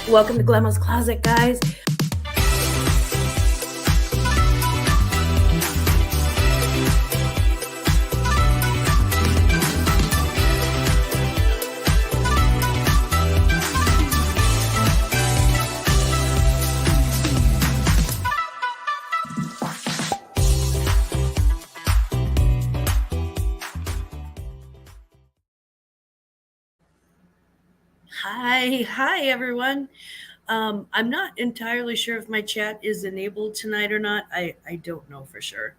Welcome to Glamma's Closet, guys. Hi, everyone. I'm not entirely sure if my chat is enabled tonight or not. I don't know for sure.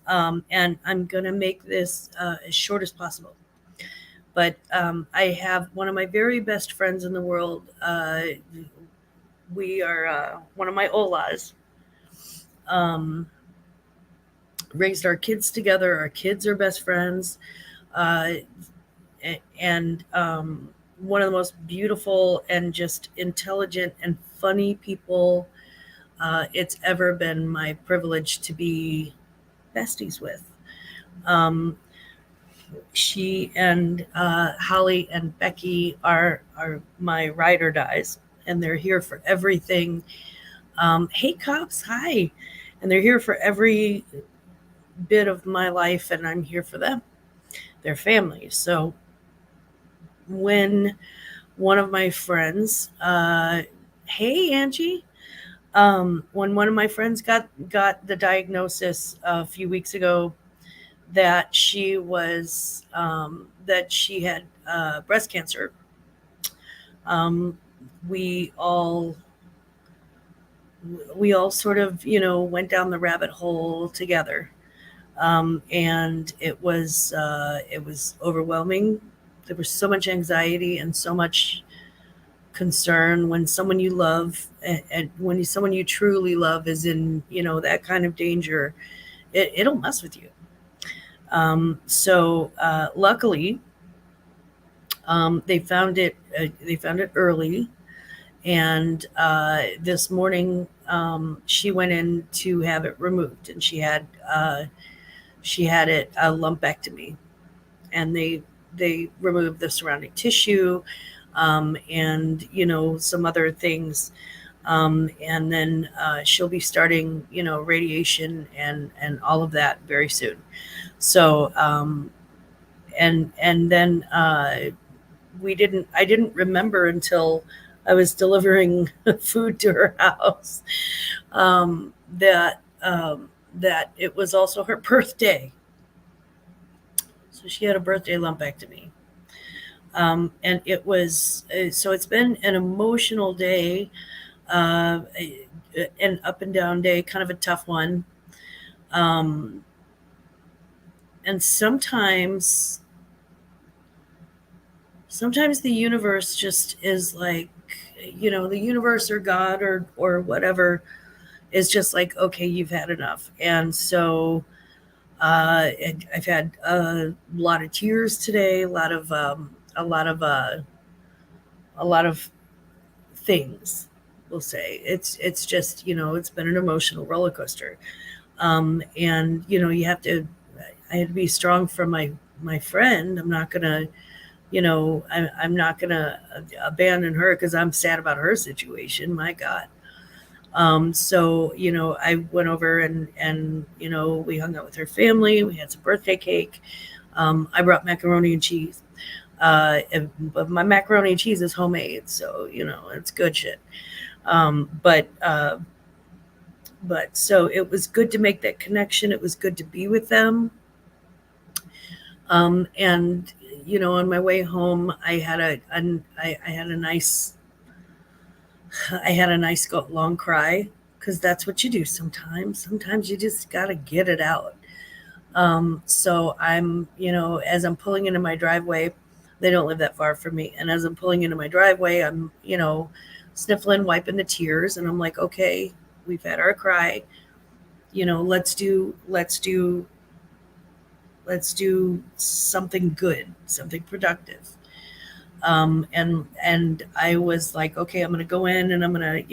And I'm going to make this as short as possible. But I have one of my very best friends in the world. We are one of my Olas. Raised our kids together. Our kids are best friends. Uh, and one of the most beautiful and just intelligent and funny people it's ever been my privilege to be besties with. Um, she and Holly and Becky are my ride or dies, and they're here for everything. Hey, cops, hi, and they're here for every bit of my life, and I'm here for them. They're family. So when one of my friends, hey Angie, when one of my friends got the diagnosis a few weeks ago that she had breast cancer, um, we all sort of went down the rabbit hole together, and it was overwhelming. There was so much anxiety and so much concern when someone you love and when someone you truly love is in that kind of danger. It'll mess with you. So luckily, they found it early, and this morning she went in to have it removed, and she had it a lumpectomy, and they removed the surrounding tissue, and some other things, and then she'll be starting radiation and all of that very soon. So and then we didn't I didn't remember until I was delivering food to her house, that it was also her birthday. So she had a birthday lumpectomy. And it was so it's been an emotional day, uh, an up and down day, kind of a tough one. Um, and sometimes the universe just is like, the universe or God or whatever is just like, okay, you've had enough. And so I've had a lot of tears today, a lot of things. We'll say it's just it's been an emotional roller coaster, and you have to. I had to be strong for my friend. I'm not gonna I'm not gonna abandon her because I'm sad about her situation. My God. So I went over and we hung out with her family. We had some birthday cake. I brought macaroni and cheese. But my macaroni and cheese is homemade, so it's good shit. But so it was good to make that connection. It was good to be with them. And on my way home, I had a nice long cry, because that's what you do sometimes. Sometimes you just gotta get it out. So I'm, as I'm pulling into my driveway, they don't live that far from me. And as I'm pulling into my driveway, I'm, sniffling, wiping the tears. And I'm like, okay, we've had our cry. Let's do something good, something productive. And I was like, okay, I'm going to go in and I'm going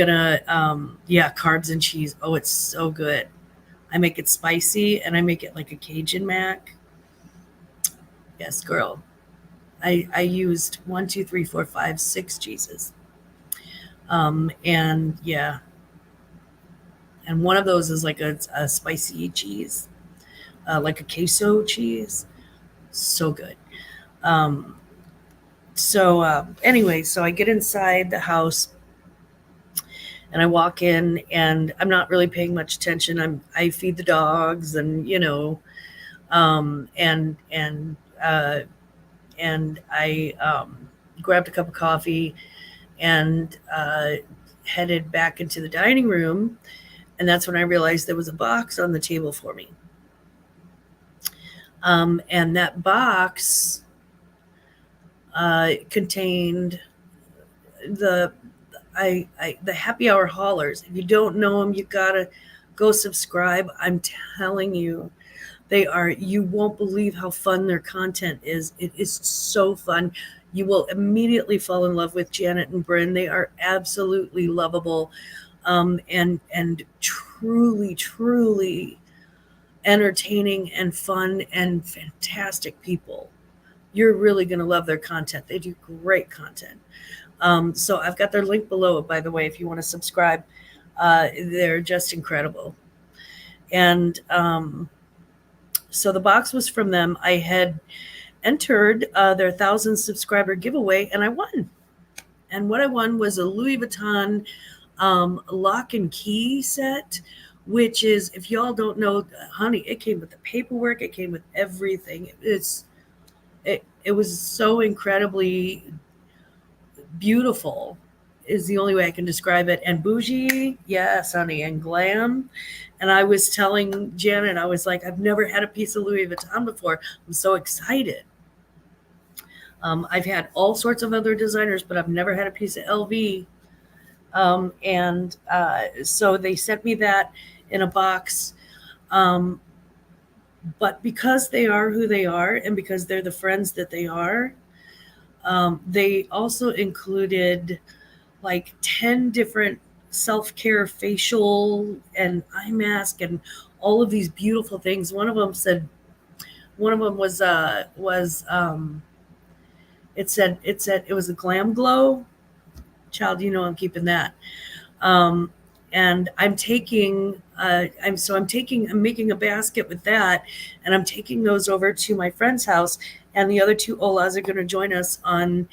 to, yeah, carbs and cheese. Oh, it's so good. I make it spicy and I make it like a Cajun mac. Yes, girl. I used 1, 2, 3, 4, 5, 6 cheeses. And yeah, and one of those is like a spicy cheese, like a queso cheese. So good. Um, anyway, so I get inside the house and I walk in and I'm not really paying much attention. I feed the dogs and um, and and uh, and I grabbed a cup of coffee and headed back into the dining room. And that's when I realized there was a box on the table for me. And that box contained the the happy hour haulers. If you don't know them, you gotta go subscribe. I'm telling you, they are. You won't believe how fun their content is. It is so fun. You will immediately fall in love with Janet and Bryn. They are absolutely lovable, and truly, truly entertaining and fun and fantastic people. You're really going to love their content. They do great content. So I've got their link below, by the way, if you want to subscribe. They're just incredible. And so the box was from them. I had entered their 1,000 subscriber giveaway and I won. And what I won was a Louis Vuitton lock and key set, which is, if y'all don't know, honey, it came with the paperwork, it came with everything. It was so incredibly beautiful is the only way I can describe it. And bougie, yes, honey, and glam. And I was telling Janet, I was like, I've never had a piece of Louis Vuitton before. I'm so excited. I've had all sorts of other designers, but I've never had a piece of LV. And so they sent me that in a box. But because they are who they are and because they're the friends that they are, they also included like 10 different self-care facial and eye mask and all of these beautiful things. One of them it was a glam glow. Child, I'm keeping that. Um, and I'm making a basket with that, and I'm taking those over to my friend's house. And the other two Olas are going to join us on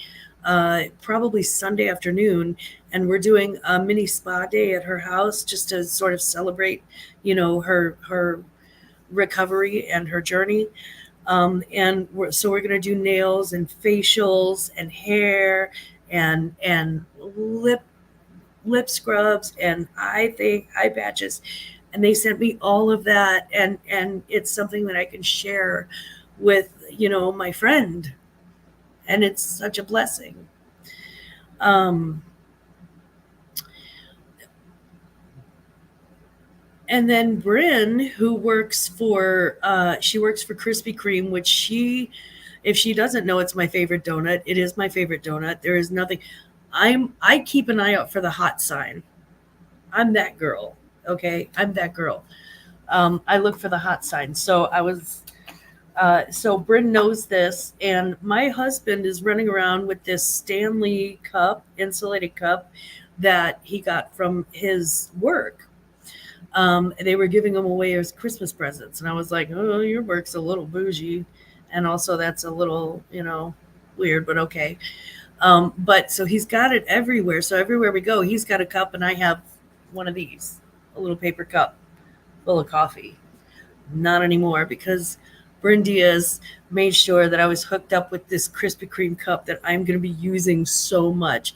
probably Sunday afternoon, and we're doing a mini spa day at her house just to sort of celebrate, her recovery and her journey. And we're going to do nails and facials and hair and lip scrubs and eye patches. And they sent me all of that, and it's something that I can share with my friend, and it's such a blessing. And then Bryn, who works for Krispy Kreme, which if she doesn't know, it's my favorite donut. It is my favorite donut. There is nothing. I keep an eye out for the hot sign. I'm that girl. Okay, I'm that girl. I look for the hot sign. So Bryn knows this, and my husband is running around with this Stanley cup, insulated cup, that he got from his work. They were giving them away as Christmas presents, and I was like, "Oh, your work's a little bougie, and also that's a little, weird, but okay." But so he's got it everywhere. So everywhere we go, he's got a cup, and I have one of these, a little paper cup full of coffee. Not anymore, because Bryn Diaz made sure that I was hooked up with this Krispy Kreme cup that I'm going to be using so much.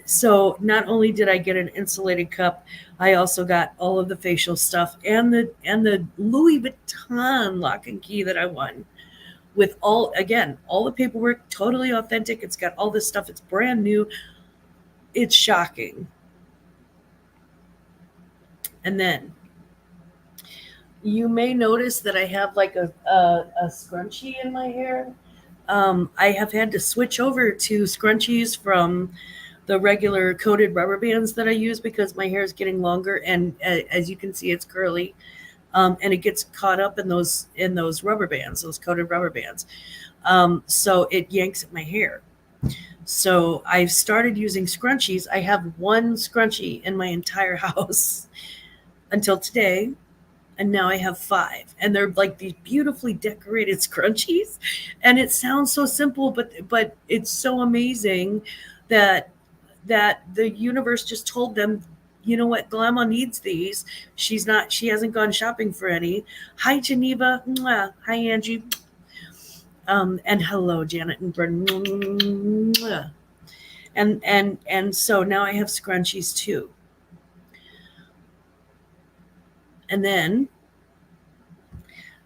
So not only did I get an insulated cup, I also got all of the facial stuff and the Louis Vuitton lock and key that I won, with all the paperwork, totally authentic. It's got all this stuff. It's brand new. It's shocking. And then you may notice that I have like a scrunchie in my hair. I have had to switch over to scrunchies from the regular coated rubber bands that I use because my hair is getting longer, and as you can see, it's curly, and it gets caught up in those rubber bands, those coated rubber bands. So it yanks at my hair. So I've started using scrunchies. I have one scrunchie in my entire house until today, and now I have 5, and they're like these beautifully decorated scrunchies. And it sounds so simple, but it's so amazing that the universe just told them, you know what, Grandma needs these. She hasn't gone shopping for any. Hi, Geneva. Mwah. Hi, Angie. And hello, Janet and Brendan. Mwah. And so now I have scrunchies too. And then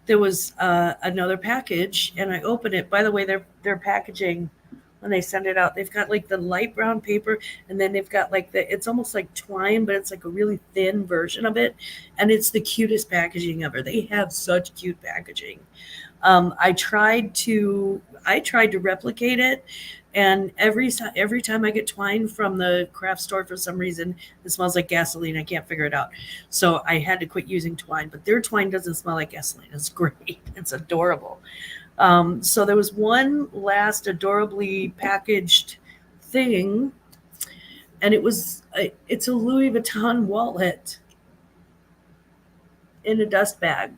there was another package, and I opened it. By the way, their packaging, when they send it out, they've got like the light brown paper, and then they've got like it's almost like twine, but it's like a really thin version of it, and it's the cutest packaging ever. They have such cute packaging. I tried to replicate it, and every time I get twine from the craft store, for some reason it smells like gasoline. I can't figure it out, so I had to quit using twine. But their twine doesn't smell like gasoline. It's great. It's adorable. So there was one last adorably packaged thing, and it's a Louis Vuitton wallet in a dust bag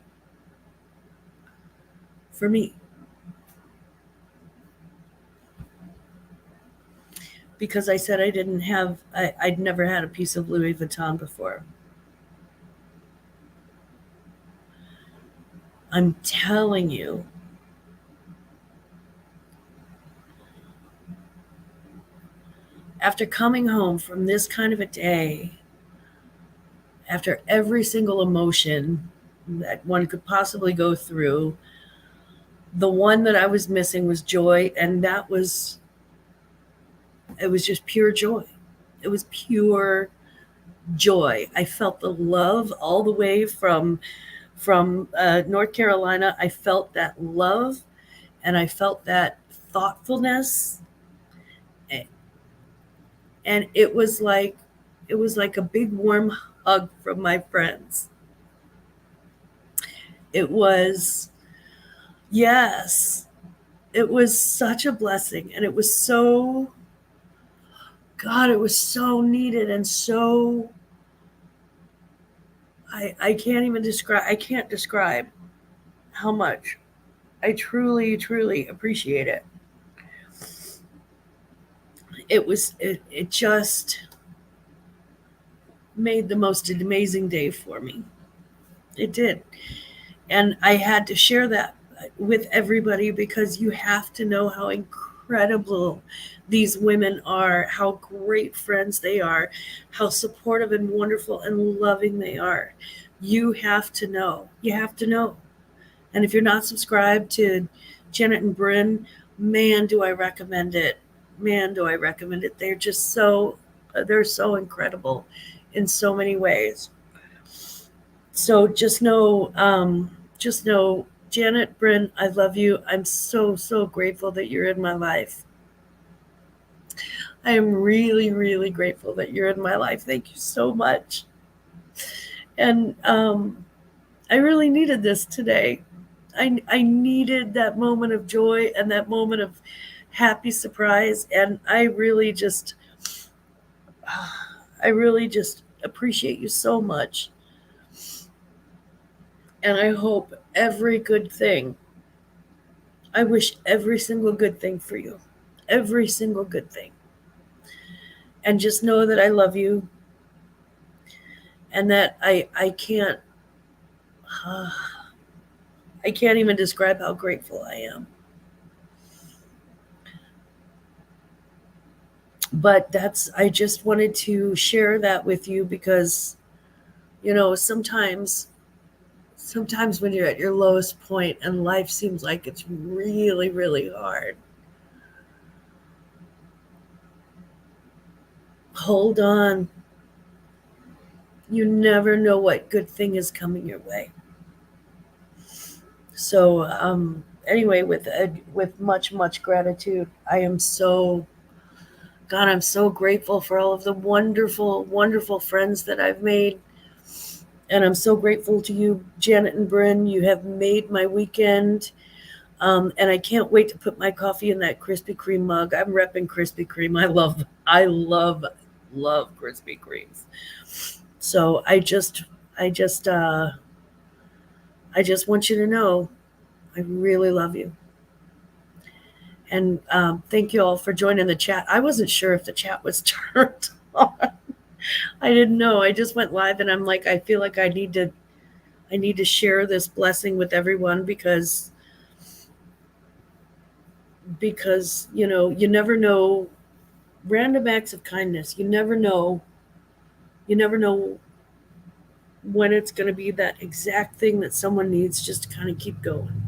for me, because I said I'd never had a piece of Louis Vuitton before. I'm telling you, after coming home from this kind of a day, after every single emotion that one could possibly go through, the one that I was missing was joy, and it was just pure joy. It was pure joy. I felt the love all the way from North Carolina. I felt that love, and I felt that thoughtfulness, and it was like a big warm hug from my friends. It was, yes, it was such a blessing, and it was so, God, it was so needed, and so, I can't even describe, I can't describe how much I truly, truly appreciate it. It just made the most amazing day for me. It did. And I had to share that with everybody, because you have to know how incredible these women are, how great friends they are, how supportive and wonderful and loving they are. You have to know. You have to know. And if you're not subscribed to Janet and Bryn, man, do I recommend it. Man, do I recommend it. They're so incredible in so many ways. So just know, Janet, Bryn, I love you. I'm so, so grateful that you're in my life. I am really, really grateful that you're in my life. Thank you so much. And I really needed this today. I needed that moment of joy and that moment of happy surprise. And I really just appreciate you so much. And I hope every good thing, I wish every single good thing for you. Every single good thing. And just know that I love you, and that I can't even describe how grateful I am. But I just wanted to share that with you, because, sometimes when you're at your lowest point and life seems like it's really, really hard, hold on. You never know what good thing is coming your way. So anyway, with much, much gratitude, I'm so grateful for all of the wonderful, wonderful friends that I've made. And I'm so grateful to you, Janet and Bryn. You have made my weekend. And I can't wait to put my coffee in that Krispy Kreme mug. I'm repping Krispy Kreme. I love Krispy Kremes. So I just, uh, I just want you to know I really love you. And thank you all for joining the chat. I wasn't sure if the chat was turned on. I didn't know. I just went live, and I'm like, I feel like I need to share this blessing with everyone because you never know, random acts of kindness. You never know when it's going to be that exact thing that someone needs just to kind of keep going.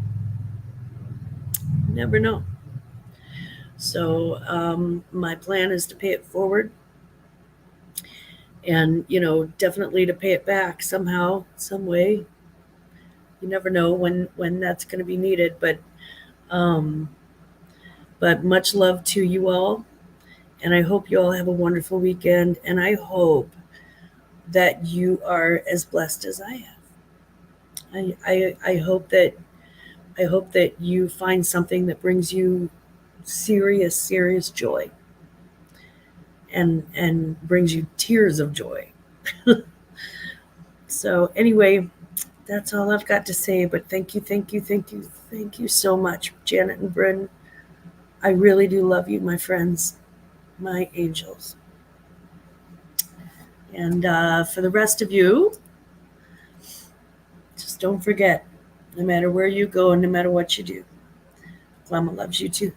You never know. So my plan is to pay it forward, and definitely to pay it back somehow, some way. You never know when that's going to be needed, um, but much love to you all, and I hope you all have a wonderful weekend, and I hope that you are as blessed as I am. I hope that you find something that brings you serious joy, and brings you tears of joy. So anyway, that's all I've got to say. But thank you so much, Janet and Bryn. I really do love you, my friends, my angels. And for the rest of you, just don't forget, no matter where you go and no matter what you do, Mama loves you too.